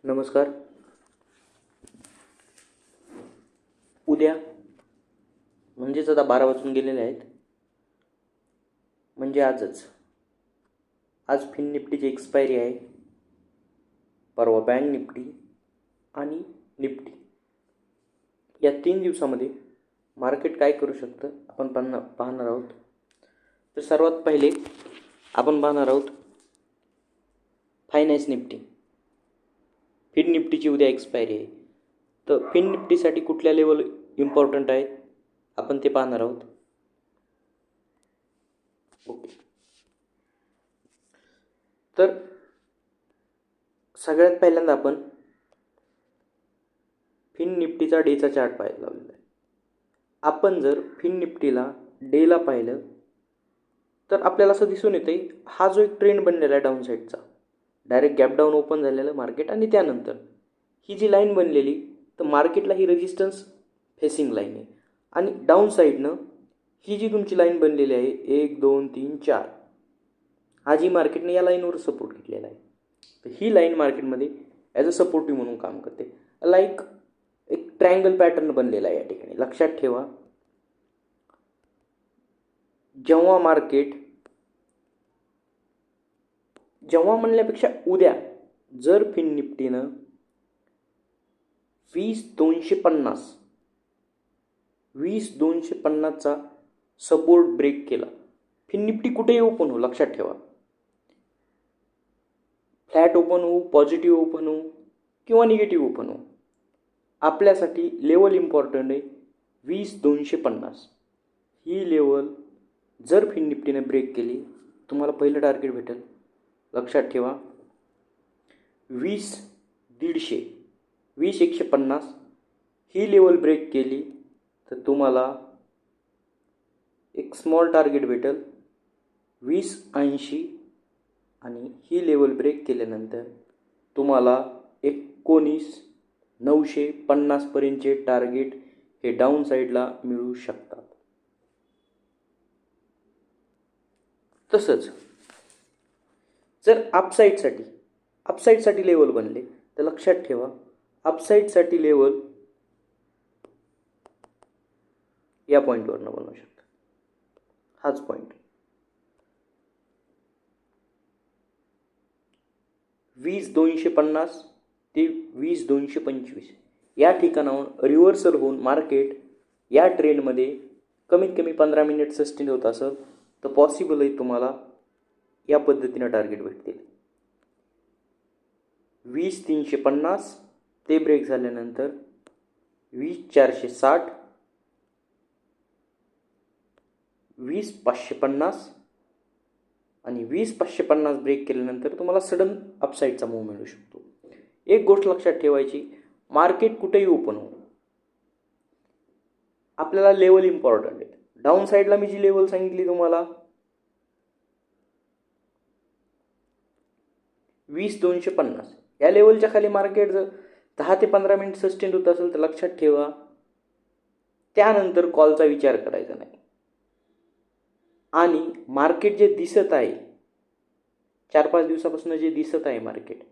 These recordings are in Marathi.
नमस्कार. उद्या म्हणजेच आता 12 वाजून गेलेले आहेत. म्हणजे आज फिन निफ्टीची एक्सपायरी आहे. परवा बँक निफ्टी आणि निफ्टी या 3 दिवसामध्ये मार्केट काय करू शकतं आपण पाहणार आहोत. तर सर्वात पहिले आपण पाहणार आहोत फायनान्स निफ्टी. फिन निफ्टीची उद्या एक्सपायरी आहे. तर फिन निफ्टीसाठी कुठल्या लेवल इम्पॉर्टंट आहेत आपण ते पाहणार आहोत. ओके. तर सगळ्यात पहिल्यांदा आपण फिन निफ्टीचा डेचा चार्ट पाहायला लावलेला आहे. आपण जर फिन निफ्टीला डेला पाहिलं तर आपल्याला असं दिसून येते हा जो एक ट्रेंड बनलेला आहे डाऊन साईडचा, डायरेक्ट गॅप डाऊन ओपन झालेलं मार्केट आणि त्यानंतर ही जी लाईन बनलेली तर मार्केटला ही रेजिस्टन्स फेसिंग लाईन आहे आणि डाऊन साईडनं ही जी तुमची लाईन बनलेली आहे 1 2 3 4 हा जी मार्केटने या लाईनवर सपोर्ट घेतलेला आहे. तर ही लाईन मार्केटमध्ये ॲज अ सपोर्टिव्ह म्हणून काम करते. लाईक एक ट्रायंगल पॅटर्न बनलेला आहे या ठिकाणी. लक्षात ठेवा, जेव्हा म्हणल्यापेक्षा उद्या जर फिन निफ्टीनं 20,250चा सपोर्ट ब्रेक केला, फिन निफ्टी कुठेही ओपन हो, लक्षात ठेवा, फ्लॅट ओपन हो, पॉझिटिव्ह ओपन हो किंवा निगेटिव्ह ओपन हो, आपल्यासाठी लेवल इम्पॉर्टंट आहे 20,250. ही लेवल जर फिन निफ्टीने ब्रेक केली तुम्हाला पहिलं टार्गेट भेटेल. लक्षात ठेवा 20,150 ही लेवल ब्रेक केली तर तुम्हाला एक स्मॉल टार्गेट भेटेल 20,80 आणि ही लेवल ब्रेक केल्यानंतर तुम्हाला 19,950 पर्यंतचे टार्गेट हे डाऊन साईडला मिळू शकतात. तसंच जर अपसाईडसाठी लेवल बनले तर लक्षात ठेवा अपसाईडसाठी लेवल या पॉईंटवरनं बनवू शकता. हाच पॉईंट 20,250 ते 20,225 या ठिकाणाहून रिव्हर्सल होऊन मार्केट या ट्रेंडमध्ये कमीत कमी 15 मिनिट सस्टेन होत असेल तर पॉसिबल आहे तुम्हाला या पद्धतीनं टार्गेट भेटतील. 20,350 ते ब्रेक झाल्यानंतर 20,460, 20,550 आणि 20,550 ब्रेक केल्यानंतर तुम्हाला सडन अपसाईडचा मूव्ह मिळू शकतो. एक गोष्ट लक्षात ठेवायची, मार्केट कुठेही ओपन हो, आपल्याला लेवल इम्पॉर्टंट आहे. डाऊन साईडला मी जी लेवल सांगितली तुम्हाला 20,250 या लेवलच्या खाली मार्केट जर 10 ते 15 मिनिट सस्टेन होत असेल तर लक्षात ठेवा त्यानंतर कॉलचा विचार करायचा नाही. आणि मार्केट जे दिसत आहे 4-5 दिवसापासून जे दिसत आहे मार्केट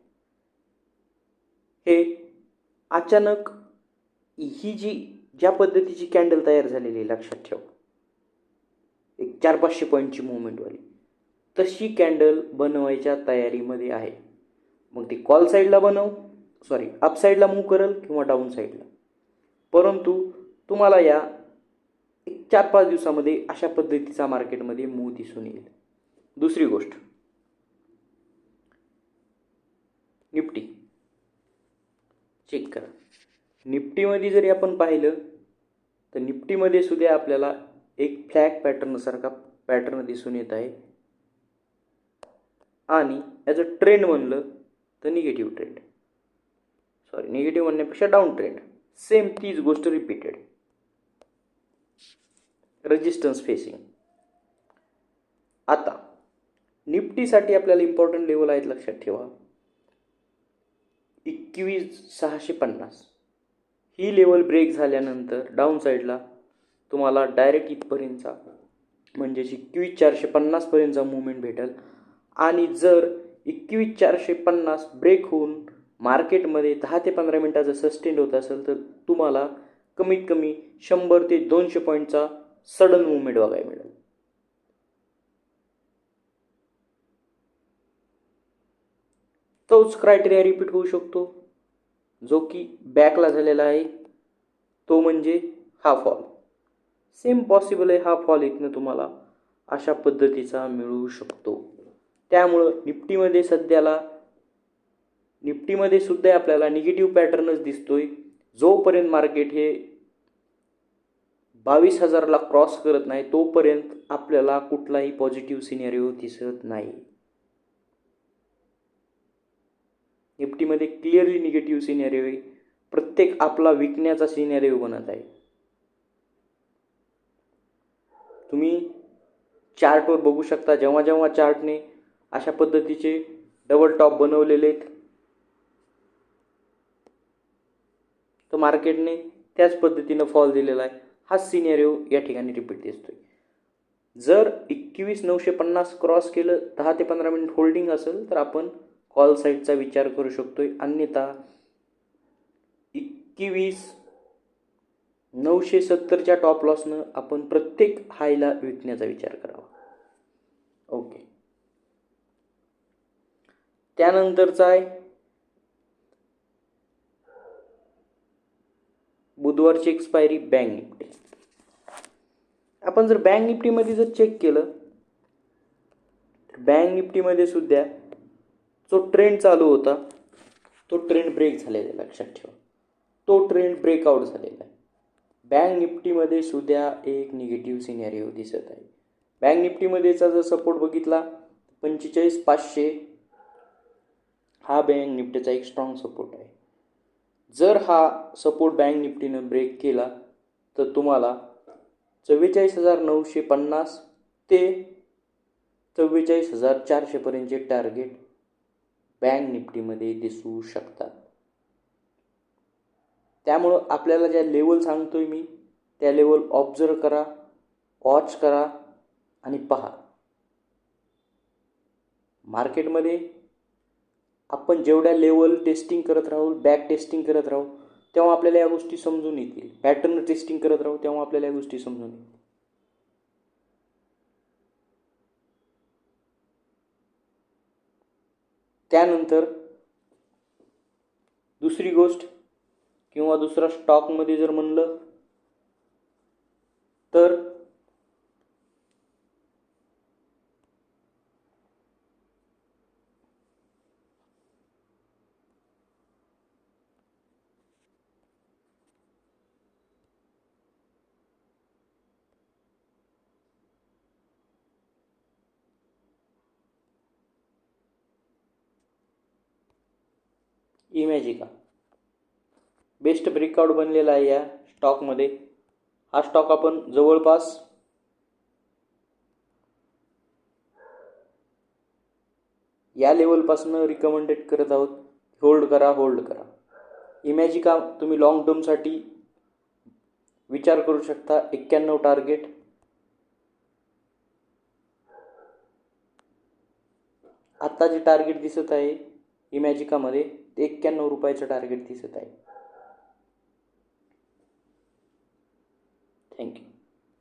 हे अचानक ही ज्या पद्धतीची कॅन्डल तयार झालेली आहे लक्षात ठेवा, एक 400-500 पॉईंटची मुवमेंटवाली, तशी कॅन्डल बनवायच्या तयारीमध्ये आहे. मग ती कॉल साईडला अप साईडला मूव्ह करेल किंवा डाऊन साईडला, परंतु तुम्हाला या 4-5 दिवसामध्ये अशा पद्धतीचा मार्केटमध्ये मूव्ह दिसून येईल. दुसरी गोष्ट निफ्टी चेक करा. निफ्टीमध्ये जरी आपण पाहिलं तर निफ्टीमध्ये सुद्धा आपल्याला एक फ्लॅग पॅटर्न सारखा पॅटर्न दिसून येत आहे आणि ॲज अ ट्रेंड म्हणलं तर निगेटिव्ह म्हणण्यापेक्षा डाऊन ट्रेंड, सेम तीच गोष्ट रिपीटेड, रेजिस्टन्स फेसिंग. आता निफ्टीसाठी आपल्याला इम्पॉर्टंट लेवल आहेत लक्षात ठेवा 21,650 ही लेवल ब्रेक झाल्यानंतर डाऊन साईडला तुम्हाला डायरेक्ट इथपर्यंतचा म्हणजे 21,450 पर्यंतचा मुवमेंट भेटेल आणि जर 21,450 ब्रेक होऊन मार्केटमध्ये 10 ते 15 मिनिटाचं सस्टेंड होत असेल तर तुम्हाला कमीत कमी 100 ते 200 पॉईंटचा सडन मुवमेंट बघायला मिळेल. तोच क्रायटेरिया रिपीट होऊ शकतो जो की बॅकला झालेला आहे, तो म्हणजे हा फॉल. सेम पॉसिबल आहे हा फॉल इथनं तुम्हाला अशा पद्धतीचा मिळू शकतो. त्यामुळं निफ्टीमध्ये सुद्धा आपल्याला निगेटिव्ह पॅटर्नच दिसतोय. जोपर्यंत मार्केट हे 22,000ला क्रॉस करत नाही तोपर्यंत आपल्याला कुठलाही पॉझिटिव्ह सिनेरिओ दिसत नाही. निफ्टीमध्ये क्लिअरली निगेटिव्ह सिनेरिओ आहे. प्रत्येक आपला विकण्याचा सिनेरिओ बनत आहे. तुम्ही चार्टवर बघू शकता, जेव्हा जेव्हा चार्टने अशा पद्धतीचे डबल टॉप बनवलेले आहेत तर मार्केटने त्याच पद्धतीनं फॉल दिलेला आहे. हाच सिनेरिओ या ठिकाणी रिपीट दिसतोय. जर 21,950 क्रॉस केलं 10 ते 15 मिनिट होल्डिंग असेल तर आपण कॉल साईडचा विचार करू शकतोय. अन्यथा 21,970च्या टॉप लॉसनं आपण प्रत्येक हायला विकण्याचा विचार करावा. ओके, त्यानंतरचा आहे बुधवारची एक्सपायरी बँक निफ्टी. आपण जर बँक निफ्टीमध्ये जर चेक केलं तर बँक निफ्टीमध्ये सुद्धा जो ट्रेंड चालू होता तो ट्रेंड ब्रेक झालेला आहे. लक्षात ठेवा, तो ट्रेंड ब्रेकआउट झालेला आहे. बँक निफ्टीमध्ये सुद्धा एक निगेटिव्ह सिनेरिओ दिसत आहे. बँक निफ्टीमध्येचा जर सपोर्ट बघितला 45,500 हा बँक निफ्टीचा एक स्ट्रॉंग सपोर्ट आहे. जर हा सपोर्ट बँक निफ्टीनं ब्रेक केला तर तुम्हाला 44,950 ते 44,400 पर्यंतचे टार्गेट बँक निफ्टीमध्ये दिसू शकतात. त्यामुळं आपल्याला ज्या लेवल सांगतोय मी त्या लेवल ऑब्झर्व करा, वॉच करा आणि पहा. मार्केटमध्ये आपण जेवढ्या लेवल टेस्टिंग करत राहू, बॅक टेस्टिंग करत राहू तेव्हा आपल्याला या गोष्टी समजून येतील. पॅटर्न टेस्टिंग करत राहू तेव्हा आपल्याला या गोष्टी समजून येतील. त्यानंतर दुसरी गोष्ट किंवा दुसरा स्टॉकमध्ये जर म्हणलं तर इमॅजिका बेस्ट ब्रेकआउट बनलेला आहे या स्टॉकमध्ये. हा स्टॉक आपण जवळपास या लेवलपासून रिकमेंडेड करत आहोत. होल्ड करा. इमॅजिका तुम्ही लॉंग टर्मसाठी विचार करू शकता. 91 टार्गेट, आता जे टार्गेट दिसत आहे इमॅजिकामध्ये ते 91 रुपयाचं टार्गेट दिसत आहे.